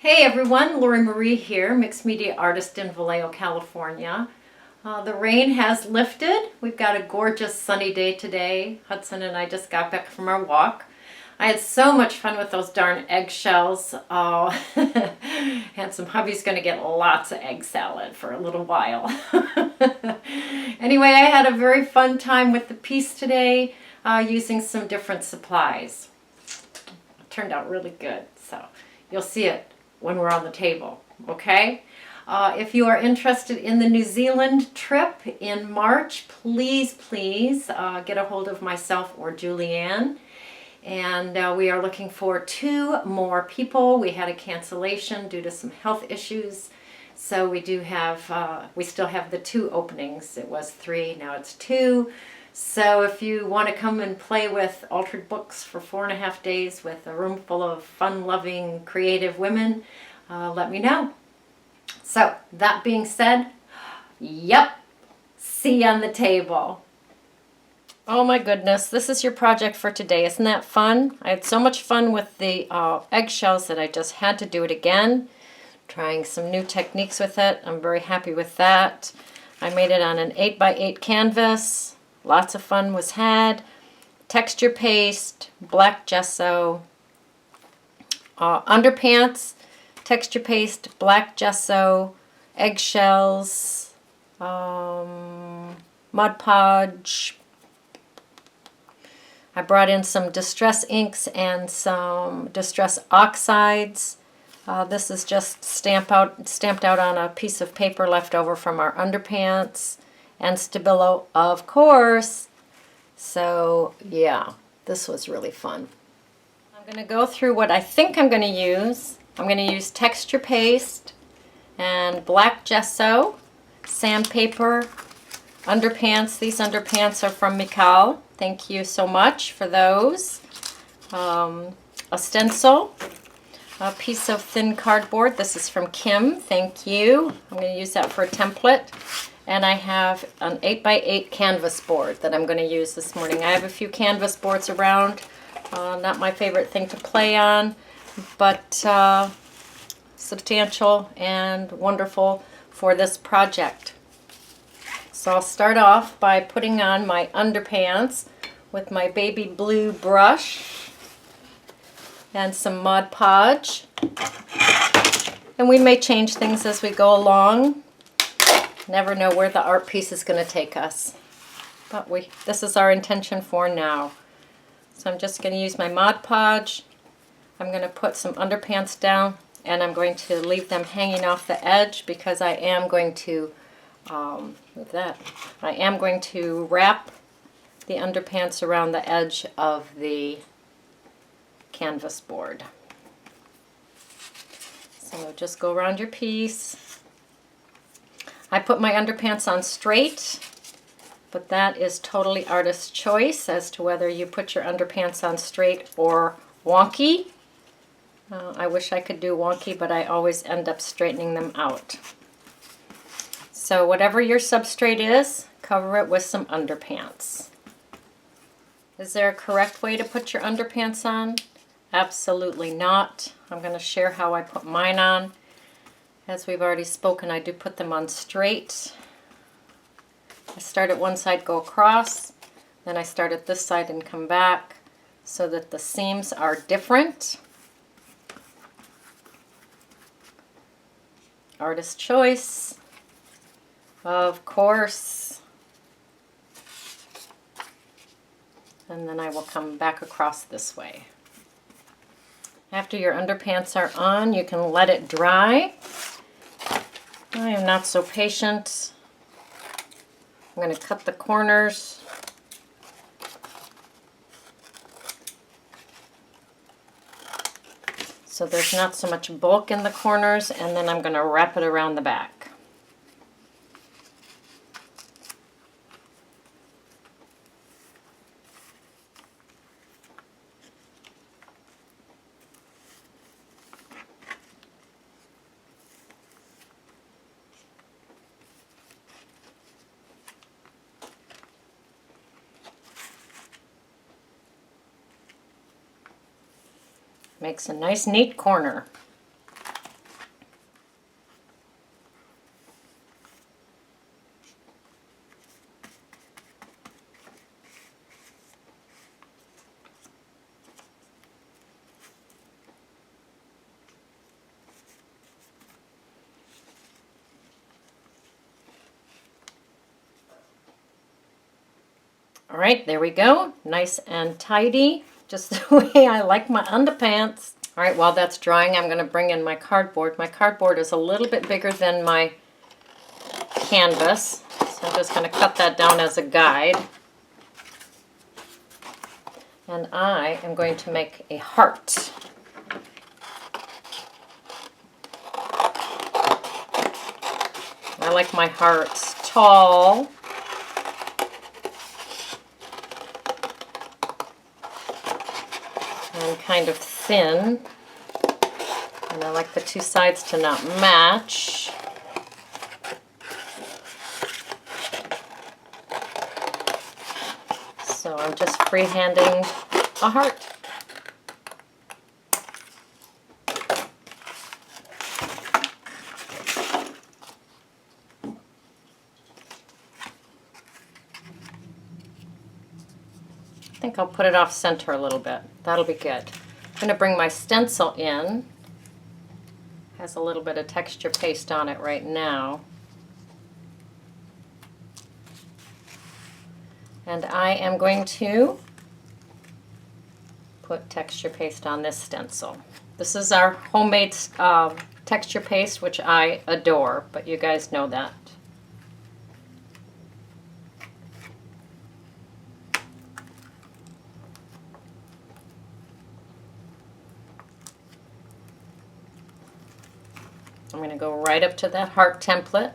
Hey everyone, Lori Marie here, mixed media artist in Vallejo, California. The rain has lifted. We've got a gorgeous sunny day today. Hudson and I just got back from our walk. I had so much fun with those darn eggshells. Oh, handsome hubby's going to get lots of egg salad for a little while. Anyway, I had a very fun time with the piece today using some different supplies. It turned out really good, so you'll see it when we're on the table, okay? If you are interested in the New Zealand trip in March, please get a hold of myself or Julianne. And we are looking for 2 more people. We had a cancellation due to some health issues. So we still have the 2 openings. It was 3, now it's 2. So if you want to come and play with Altered Books for 4.5 days with a room full of fun-loving, creative women, let me know. So that being said, yep, see you on the table. Oh my goodness, this is your project for today. Isn't that fun? I had so much fun with the eggshells that I just had to do it again. Trying some new techniques with it. I'm very happy with that. I made it on an 8x8 canvas. Lots of fun was had. Texture paste, black gesso, underpants, texture paste, black gesso, eggshells, Mod Podge. I brought in some distress inks and some distress oxides. This is just stamped out on a piece of paper left over from our underpants. And Stabilo, of course. So yeah, this was really fun. I'm going to go through what I think I'm going to use. I'm going to use texture paste and black gesso, sandpaper, underpants. These underpants are from Mikal. Thank you so much for those. A stencil, a piece of thin cardboard. This is from Kim. Thank you. I'm going to use that for a template. And I have an 8x8 canvas board that I'm going to use this morning. I have a few canvas boards around. Not my favorite thing to play on, but substantial and wonderful for this project. So I'll start off by putting on my underpants with my baby blue brush and some Mod Podge. And we may change things as we go along. Never know where the art piece is going to take us. But this is our intention for now. So I'm just going to use my Mod Podge. I'm going to put some underpants down and I'm going to leave them hanging off the edge because I am going to I am going to wrap the underpants around the edge of the canvas board. So just go around your piece. I put my underpants on straight, but that is totally artist's choice as to whether you put your underpants on straight or wonky. I wish I could do wonky, but I always end up straightening them out. So whatever your substrate is, cover it with some underpants. Is there a correct way to put your underpants on? Absolutely not. I'm going to share how I put mine on. As we've already spoken, I do put them on straight. I start at one side, go across, then I start at this side and come back so that the seams are different. Artist choice, of course. And then I will come back across this way. After your underpants are on, you can let it dry. I am not so patient. I'm going to cut the corners. So there's not so much bulk in the corners, and then I'm going to wrap it around the back. Makes a nice neat corner. All right, there we go. Nice and tidy, just the way I like my underpants. All right, while that's drying, I'm going to bring in my cardboard. My cardboard is a little bit bigger than my canvas, so I'm just going to cut that down as a guide. And I am going to make a heart. I like my hearts tall. And kind of thin. And I like the two sides to not match. So I'm just freehanding a heart. I think I'll put it off center a little bit. That'll be good. I'm going to bring my stencil in. Has a little bit of texture paste on it right now. And I am going to put texture paste on this stencil. This is our homemade texture paste, which I adore, but you guys know that. I'm going to go right up to that heart template.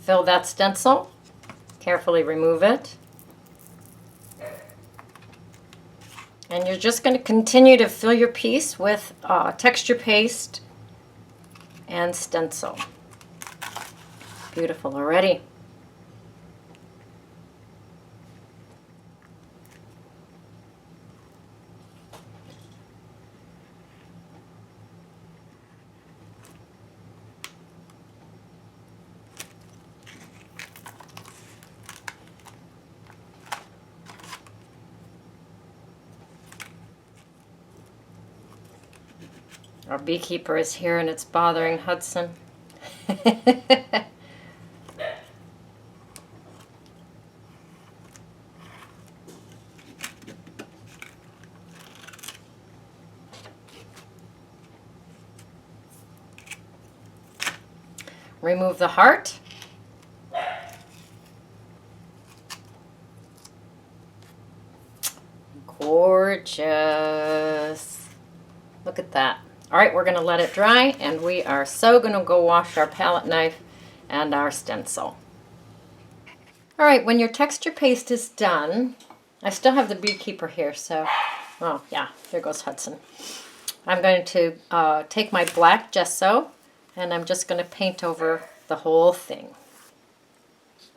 Fill that stencil. Carefully remove it. And you're just going to continue to fill your piece with texture paste and stencil. Beautiful already. Our beekeeper is here and it's bothering Hudson. Remove the heart. Gorgeous. Look at that. All right, we're going to let it dry, and we are so going to go wash our palette knife and our stencil. All right, when your texture paste is done, I still have the beekeeper here, so, oh yeah, there goes Hudson. I'm going to take my black gesso, and I'm just going to paint over the whole thing.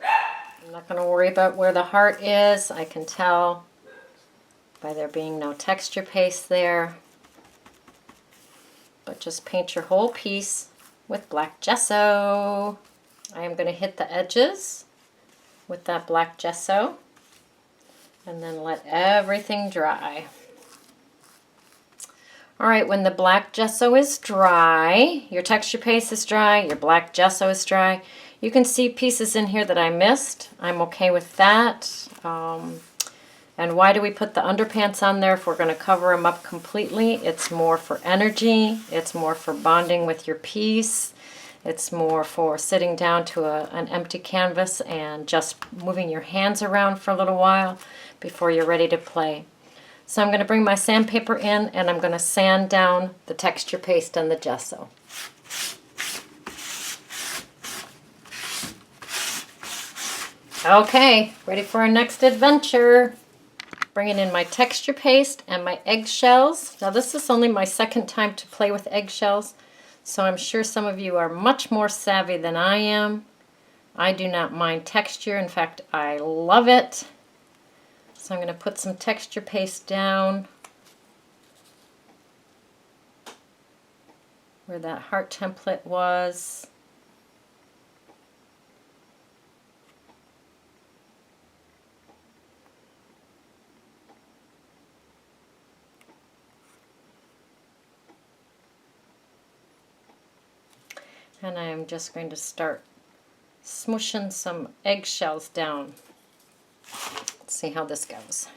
I'm not going to worry about where the heart is. I can tell by there being no texture paste there. But just paint your whole piece with black gesso. I am going to hit the edges with that black gesso and then let everything dry. All right, when the black gesso is dry, your texture paste is dry, your black gesso is dry, you can see pieces in here that I missed. I'm okay with that. And why do we put the underpants on there if we're going to cover them up completely? It's more for energy. It's more for bonding with your piece. It's more for sitting down to an empty canvas and just moving your hands around for a little while before you're ready to play. So I'm going to bring my sandpaper in and I'm going to sand down the texture paste and the gesso. Okay, ready for our next adventure. Bringing in my texture paste and my eggshells. Now this is only my second time to play with eggshells, so I'm sure some of you are much more savvy than I am. I do not mind texture. In fact, I love it. So I'm going to put some texture paste down where that heart template was. And I am just going to start smushing some eggshells down. Let's see how this goes.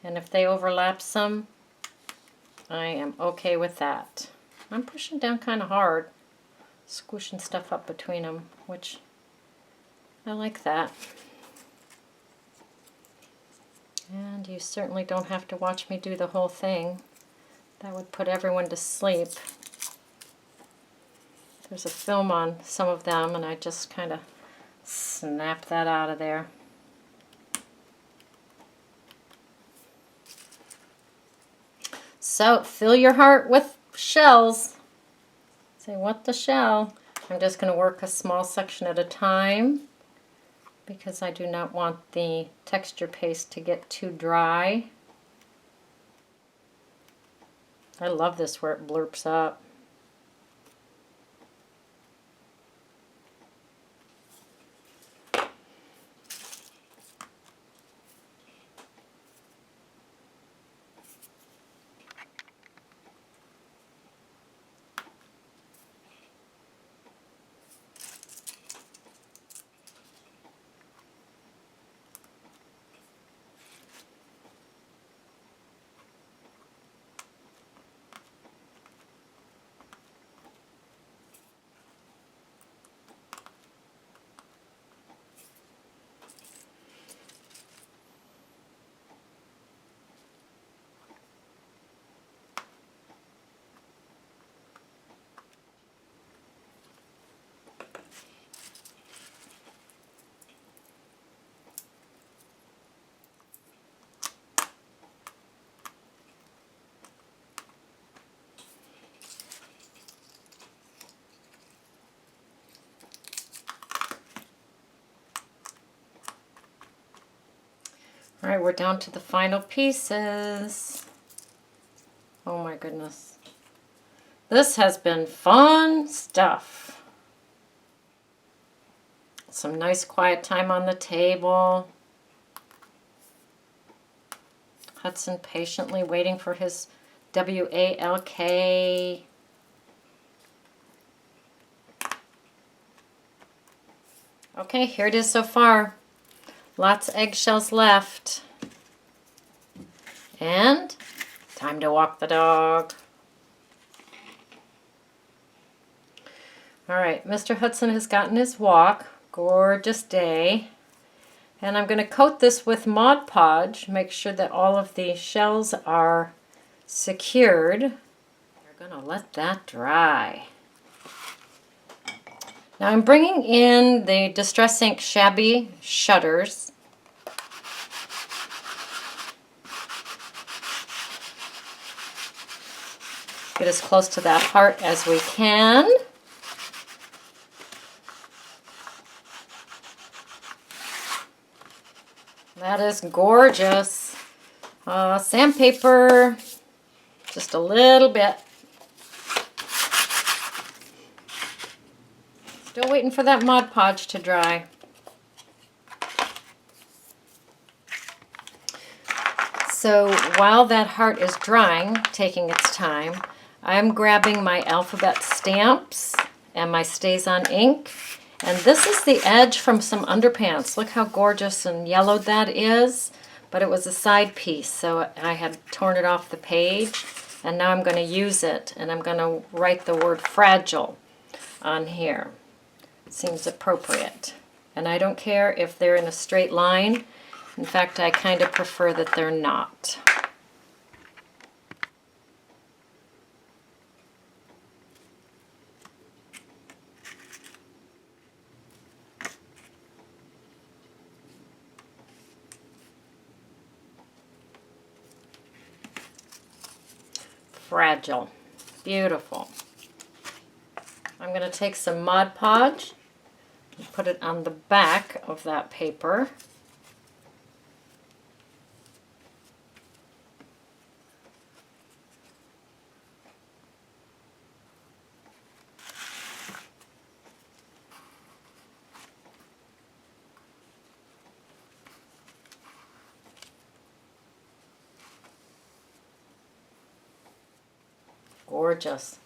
And if they overlap some, I am okay with that. I'm pushing down kind of hard, squishing stuff up between them, which I like that. And you certainly don't have to watch me do the whole thing. That would put everyone to sleep. There's a film on some of them, and I just kind of snap that out of there. So fill your heart with shells. Say, what the shell? I'm just going to work a small section at a time because I do not want the texture paste to get too dry. I love this where it blurps up. All right, we're down to the final pieces. Oh my goodness. This has been fun stuff. Some nice quiet time on the table. Hudson patiently waiting for his WALK. Okay, here it is so far. Lots of eggshells left. And time to walk the dog. All right, Mr. Hudson has gotten his walk. Gorgeous day. And I'm going to coat this with Mod Podge. Make sure that all of the shells are secured. We're going to let that dry. Now I'm bringing in the Distress Ink Shabby Shutters. Get as close to that heart as we can. That is gorgeous. Sandpaper, just a little bit. Still waiting for that Mod Podge to dry. So while that heart is drying, taking its time, I'm grabbing my alphabet stamps and my Stays On ink. And this is the edge from some underpants. Look how gorgeous and yellowed that is. But it was a side piece, so I had torn it off the page. And now I'm going to use it, and I'm going to write the word fragile on here. Seems appropriate. And I don't care if they're in a straight line. In fact, I kind of prefer that they're not. Fragile. Beautiful. I'm going to take some Mod Podge and put it on the back of that paper. gorgeous.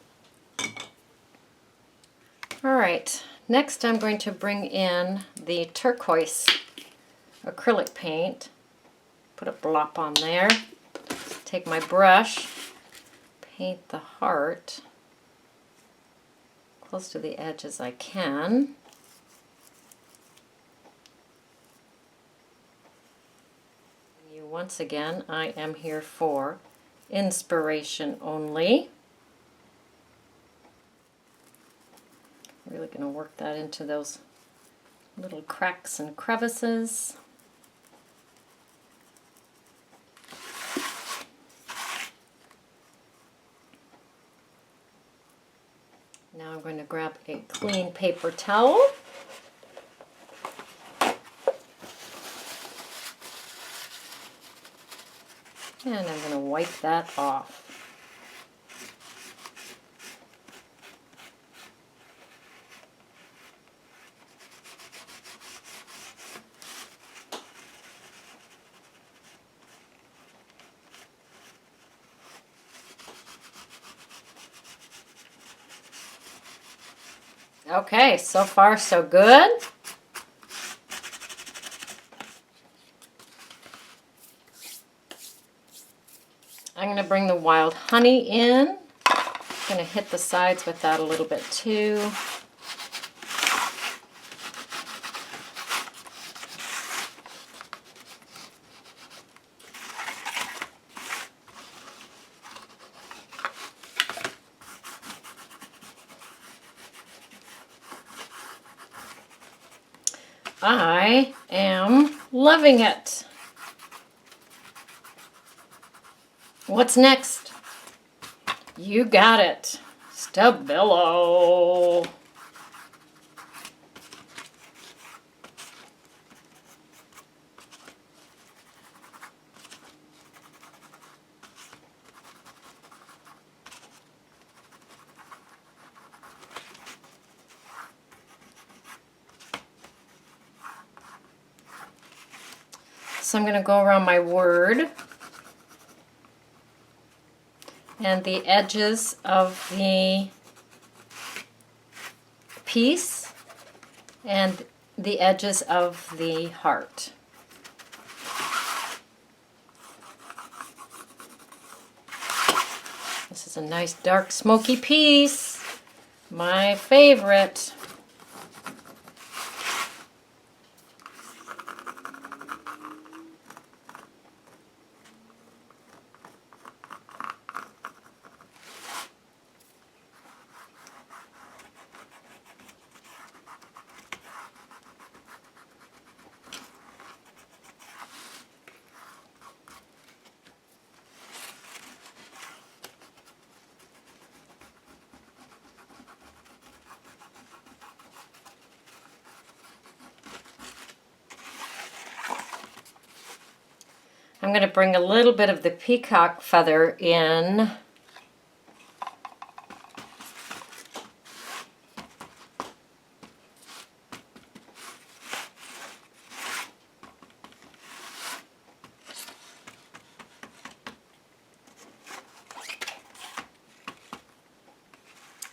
All right, next I'm going to bring in the turquoise acrylic paint. Put a blop on there. Take my brush, paint the heart close to the edge as I can. Once again, I am here for inspiration only. Really going to work that into those little cracks and crevices. Now I'm going to grab a clean paper towel. And I'm going to wipe that off. Okay, so far so good. I'm going to bring the wild honey in. I'm going to hit the sides with that a little bit too. I am loving it. What's next? You got it. Stabilo. So I'm going to go around my word and the edges of the piece and the edges of the heart. This is a nice dark smoky piece, my favorite. I'm going to bring a little bit of the peacock feather in.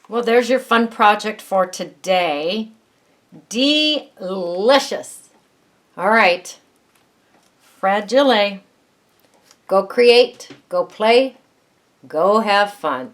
Well, there's your fun project for today. Delicious. All right. Fragile. Go create, go play, go have fun.